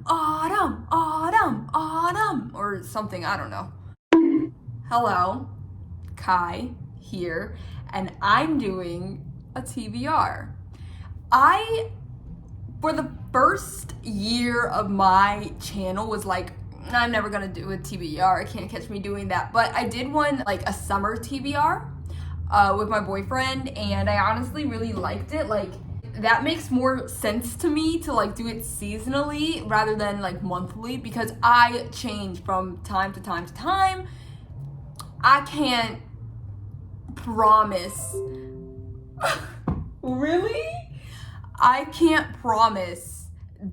autumn, or something, I don't know. Hello, Kai here, and I'm doing a TBR. For the first year of my channel was like, I'm never gonna do a TBR, I can't catch me doing that, but I did one, like a summer TBR with my boyfriend, and I honestly really liked it. Like, that makes more sense to me to like do it seasonally rather than like monthly, because I change from time to time to time. I can't promise. Really? I can't promise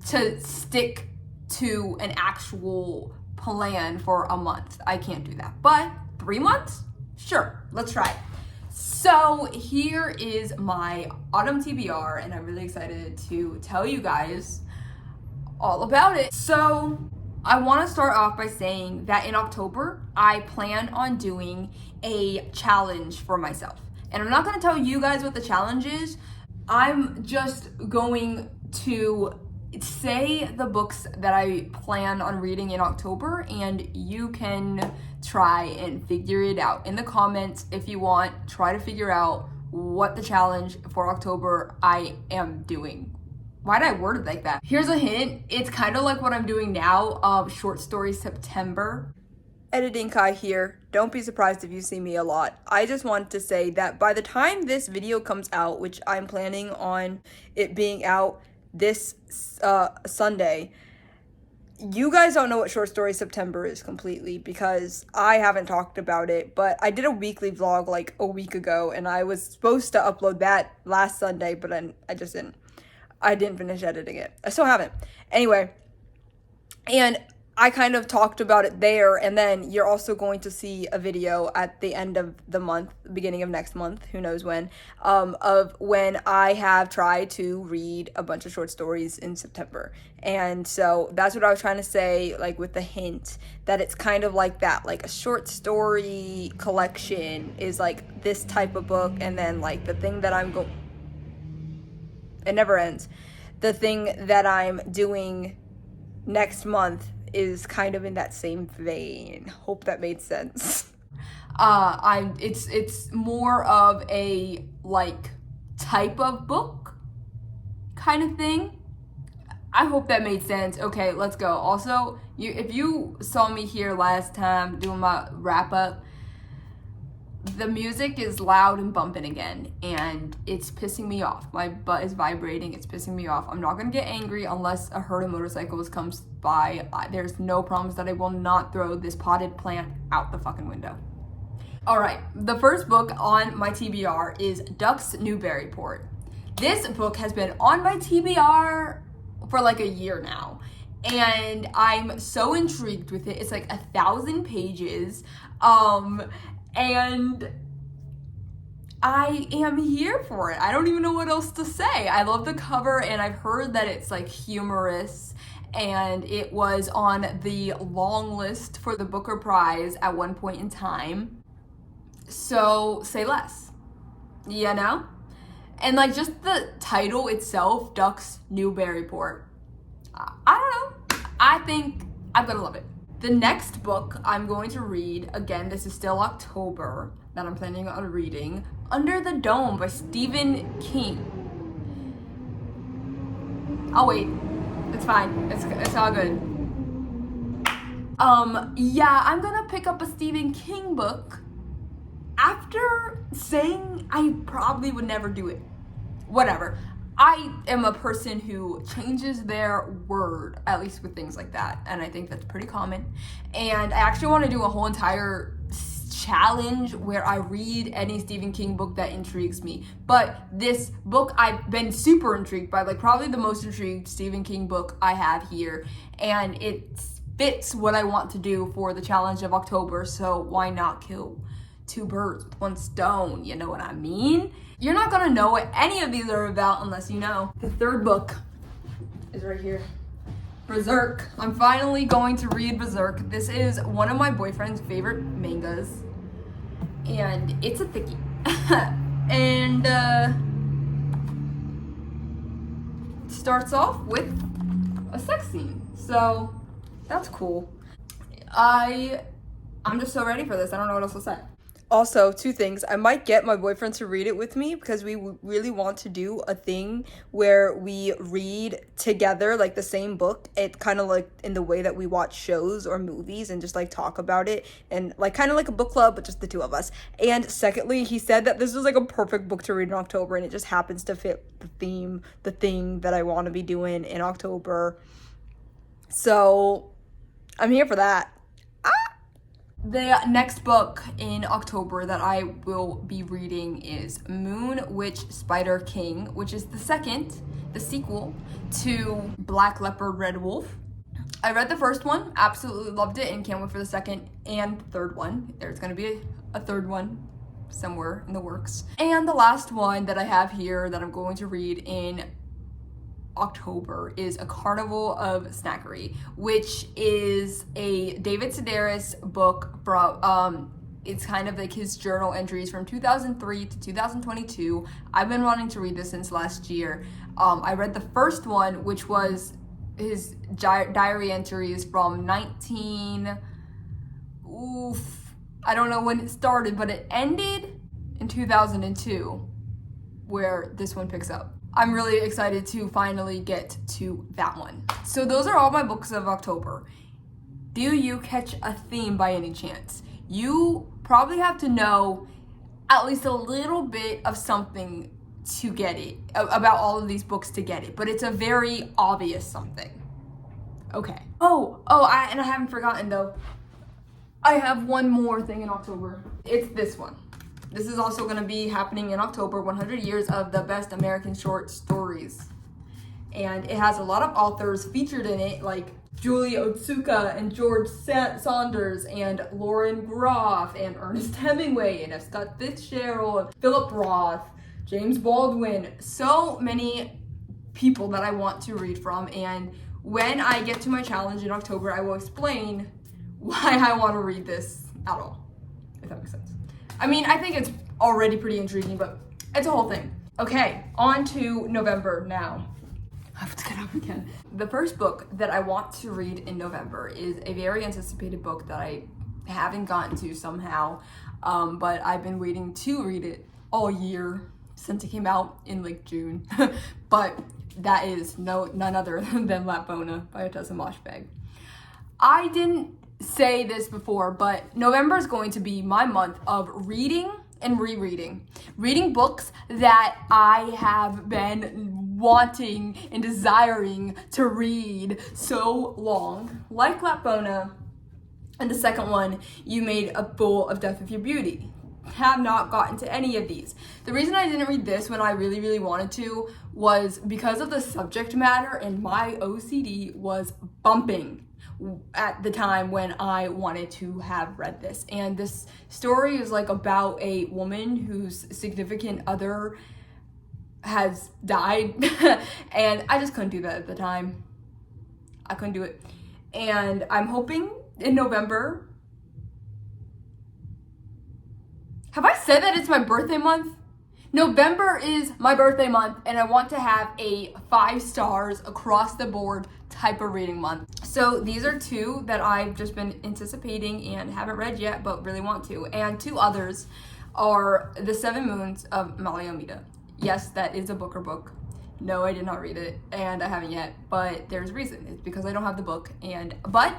to stick to an actual plan for a month. I can't do that. But 3 months? Sure, let's try it. So here is my autumn TBR, and I'm really excited to tell you guys all about it. So I want to start off by saying that in October, I plan on doing a challenge for myself. And I'm not going to tell you guys what the challenge is. I'm just going to say the books that I plan on reading in October, and you can try and figure it out in the comments if you want. Try to figure out what the challenge for October I am doing. Why did I word it like that? Here's a hint. It's kind of like what I'm doing now, Short Story September. Editing Kai here. Don't be surprised if you see me a lot. I just want to say that by the time this video comes out, which I'm planning on it being out this Sunday, you guys don't know what Short Story September is completely, because I haven't talked about it, but I did a weekly vlog like a week ago, and I was supposed to upload that last Sunday, but I just didn't. I didn't finish editing it. I still haven't. Anyway, and I kind of talked about it there, and then you're also going to see a video at the end of the month, beginning of next month, who knows when, of when I have tried to read a bunch of short stories in September. And so that's what I was trying to say, like with the hint that it's kind of like that, like a short story collection is like this type of book, and then like the thing that it never ends. The thing that I'm doing next month is kind of in that same vein. Hope that made sense. It's more of a like type of book kind of thing. I hope that made sense. Okay, let's go. Also, if you saw me here last time doing my wrap up, the music is loud and bumping again, and it's pissing me off. My butt is vibrating. It's pissing me off. I'm not gonna get angry unless a herd of motorcycles comes by. There's no promise that I will not throw this potted plant out the fucking window. All right, the first book on my TBR is Ducks Newburyport. This book has been on my TBR for like a year now, and I'm so intrigued with it. It's like 1,000 pages. And I am here for it. I don't even know what else to say. I love the cover, and I've heard that it's like humorous, and it was on the long list for the Booker Prize at one point in time. So say less, you know? And like just the title itself, Ducks Newburyport. I don't know. I think I'm gonna love it. The next book I'm going to read, again, this is still October, that I'm planning on reading, Under the Dome by Stephen King. I'll wait. It's fine. It's all good. Yeah, I'm gonna pick up a Stephen King book after saying I probably would never do it. Whatever. I am a person who changes their word, at least with things like that, and I think that's pretty common. And I actually want to do a whole entire challenge where I read any Stephen King book that intrigues me. But this book I've been super intrigued by, like probably the most intrigued Stephen King book I have here, and it fits what I want to do for the challenge of October, so why not kill two birds with one stone, you know what I mean? You're not gonna know what any of these are about unless you know. The third book is right here. Berserk. I'm finally going to read Berserk. This is one of my boyfriend's favorite mangas, and it's a thickie. And starts off with a sex scene. So that's cool. I'm just so ready for this. I don't know what else to say. Also, two things. I might get my boyfriend to read it with me because we really want to do a thing where we read together, like the same book. It kind of like in the way that we watch shows or movies and just like talk about it, and like kind of like a book club, but just the two of us. And secondly, he said that this was like a perfect book to read in October, and it just happens to fit the thing that I want to be doing in October. So I'm here for that. The next book in October that I will be reading is Moon Witch Spider King, which is the sequel to Black Leopard Red Wolf. I read the first one, absolutely loved it, and can't wait for the second and third one. There's going to be a third one somewhere in the works. And the last one that I have here that I'm going to read in October is A Carnival of Snackery, which is a David Sedaris book from it's kind of like his journal entries from 2003 to 2022. I've been wanting to read this since last year. I read the first one, which was his diary entries from I don't know when it started, but it ended in 2002, where this one picks up. I'm really excited to finally get to that one. So those are all my books of October. Do you catch a theme by any chance? You probably have to know at least a little bit of something to get it, about all of these books to get it, but it's a very obvious something. Okay. I haven't forgotten though. I have one more thing in October. It's this one. This is also going to be happening in October, 100 Years of the Best American Short Stories. And it has a lot of authors featured in it, like Julia Otsuka and George Saunders and Lauren Groff and Ernest Hemingway and F. Scott Fitzgerald, Philip Roth, James Baldwin. So many people that I want to read from. And when I get to my challenge in October, I will explain why I want to read this at all, if that makes sense. I mean, I think it's already pretty intriguing, but it's a whole thing. Okay, on to November now. I have to get up again. The first book that I want to read in November is a very anticipated book that I haven't gotten to somehow, but I've been waiting to read it all year since it came out in like June. But that is none other than Lapona by Tessa Moshfegh. I didn't say this before, but November is going to be my month of reading and rereading. Reading books that I have been wanting and desiring to read so long, like Lapona, and the second one, You Made a Fool of Death with Your Beauty. Have not gotten to any of these. The reason I didn't read this when I really, really wanted to was because of the subject matter, and my OCD was bumping at the time when I wanted to have read this. And this story is like about a woman whose significant other has died and I just couldn't do that at the time. I couldn't do it. And I'm hoping in November. Have I said that it's my birthday month? November is my birthday month, and I want to have a 5 stars across the board type of reading month. So these are two that I've just been anticipating and haven't read yet, but really want to. And two others are The Seven Moons of Malayomita. Yes, that is a Booker book. No, I did not read it, and I haven't yet, but there's a reason. It's because I don't have the book, but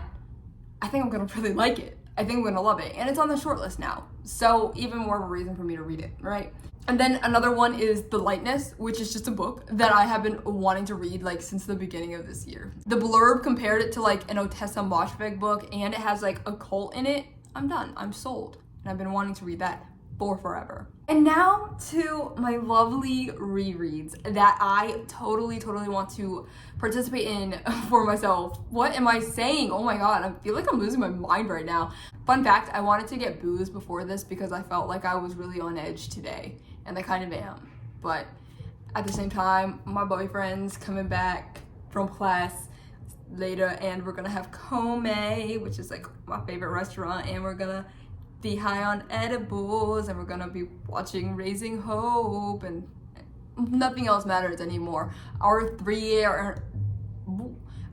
I think I'm gonna really like it. I think I'm gonna love it, and it's on the short list now. So even more of a reason for me to read it, right? And then another one is The Lightness, which is just a book that I have been wanting to read like since the beginning of this year. The blurb compared it to like an Tessa Moshfegh book, and it has like a cult in it. I'm done. I'm sold. And I've been wanting to read that for forever. And now to my lovely rereads that I totally want to participate in for myself. What am I saying? Oh my god, I feel like I'm losing my mind right now. Fun fact, I wanted to get booze before this because I felt like I was really on edge today, and I kind of am. But at the same time, my boyfriend's coming back from class later, and we're gonna have Kome, which is like my favorite restaurant, and we're gonna be high on edibles, and we're gonna be watching Raising Hope, and nothing else matters anymore. Our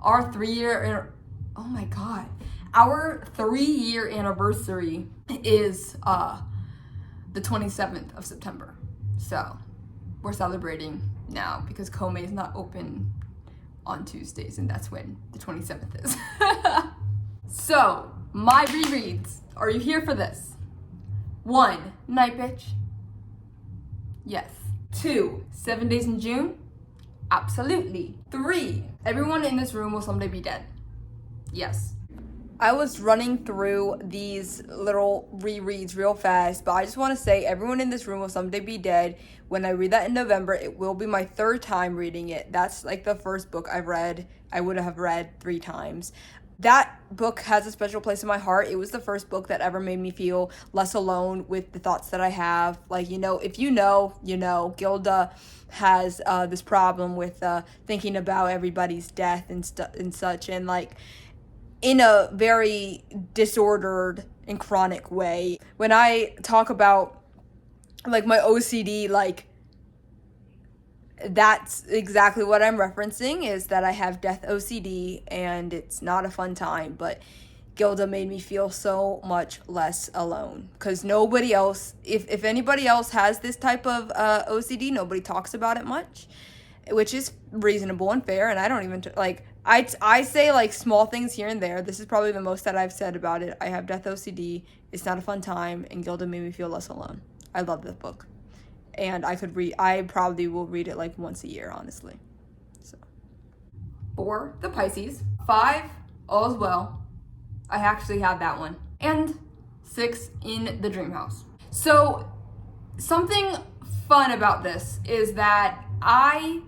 Our 3-year, oh my God. Our 3-year anniversary is the 27th of September. So we're celebrating now because Komei is not open on Tuesdays, and that's when the 27th is. So, my rereads. Are you here for this? 1, Night Bitch. Yes. 2, 7 Days in June. Absolutely. 3, Everyone in This Room Will Someday Be Dead. Yes. I was running through these little rereads real fast, but I just want to say Everyone in This Room Will Someday Be Dead. When I read that in November, it will be my 3rd time reading it. That's like the first book I would have read 3 times. That book has a special place in my heart. It was the first book that ever made me feel less alone with the thoughts that I have. Like, if you know, Gilda has this problem with thinking about everybody's death and such, and like in a very disordered and chronic way. When I talk about like my OCD, like that's exactly what I'm referencing, is that I have death OCD and it's not a fun time, but Gilda made me feel so much less alone, because nobody else, if anybody else has this type of OCD, nobody talks about it much, which is reasonable and fair, and I don't even, I say like small things here and there. This is probably the most that I've said about it. I have death OCD, it's not a fun time, and Gilda made me feel less alone. I love this book. And I probably will read it like once a year, honestly. So 4, The Pisces. 5, All's Well. I actually have that one. And 6, In the Dream House. So something fun about this is that I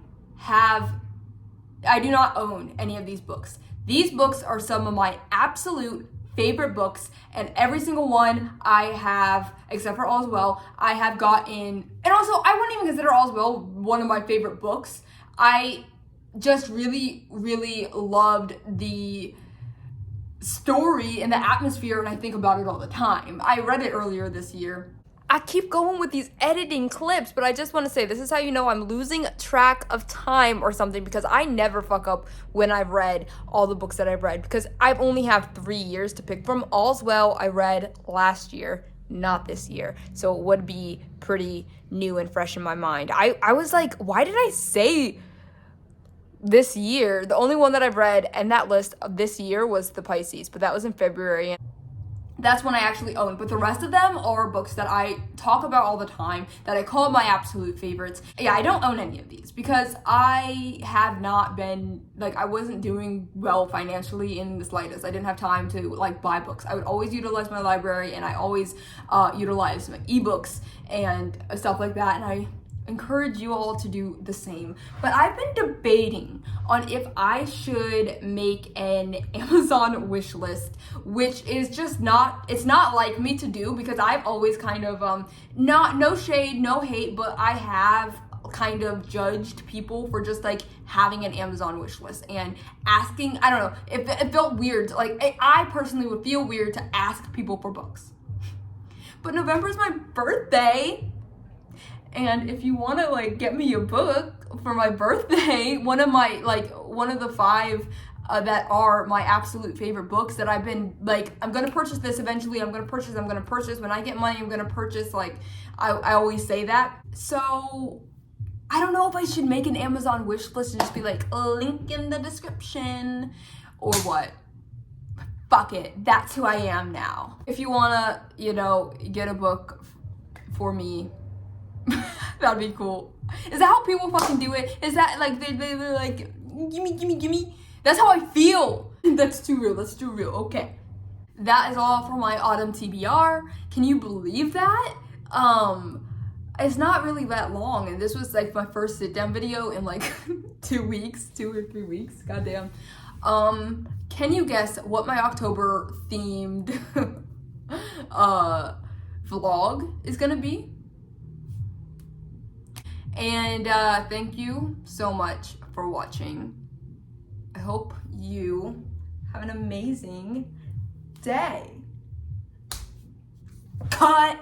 do not own any of these books. These books are some of my absolute favorite books, and every single one I have, except for All's Well, I have gotten, and also I wouldn't even consider All's Well one of my favorite books. I just really, really loved the story and the atmosphere, and I think about it all the time. I read it earlier this year. I keep going with these editing clips, but I just want to say, this is how you know I'm losing track of time or something, because I never fuck up when I've read all the books that I've read, because I've only have 3 years to pick from. All's Well I read last year, not this year, so it would be pretty new and fresh in my mind. I was like, why did I say this year? The only one that I've read in that list of this year was The Pisces, but that was in February. That's one I actually own, but the rest of them are books that I talk about all the time, that I call my absolute favorites. Yeah, I don't own any of these because I have not been, I wasn't doing well financially in the slightest. I didn't have time to, buy books. I would always utilize my library, and I always utilize my ebooks and stuff like that, and I encourage you all to do the same. But I've been debating on if I should make an Amazon wish list, which is just it's not like me to do, because I've always kind of no shade, no hate, but I have kind of judged people for just having an Amazon wish list and asking. I don't know, it felt weird. I personally would feel weird to ask people for books. But November is my birthday, and if you want to get me a book for my birthday, one of the 5 that are my absolute favorite books that I've been I'm gonna purchase this eventually. I'm gonna purchase when I get money. I'm gonna purchase. I always say that. So I don't know if I should make an Amazon wish list and just be a link in the description or what. Fuck it. That's who I am now. If you wanna, get a book for me, that'd be cool. Is that how people fucking do it? Is that they're like, gimme? That's how I feel. That's too real. Okay. That is all for my autumn TBR. Can you believe that? It's not really that long, and this was my first sit down video in 2 weeks, 2 or 3 weeks. Goddamn. Can you guess what my October themed vlog is gonna be? And thank you so much for watching. I hope you have an amazing day. Cut!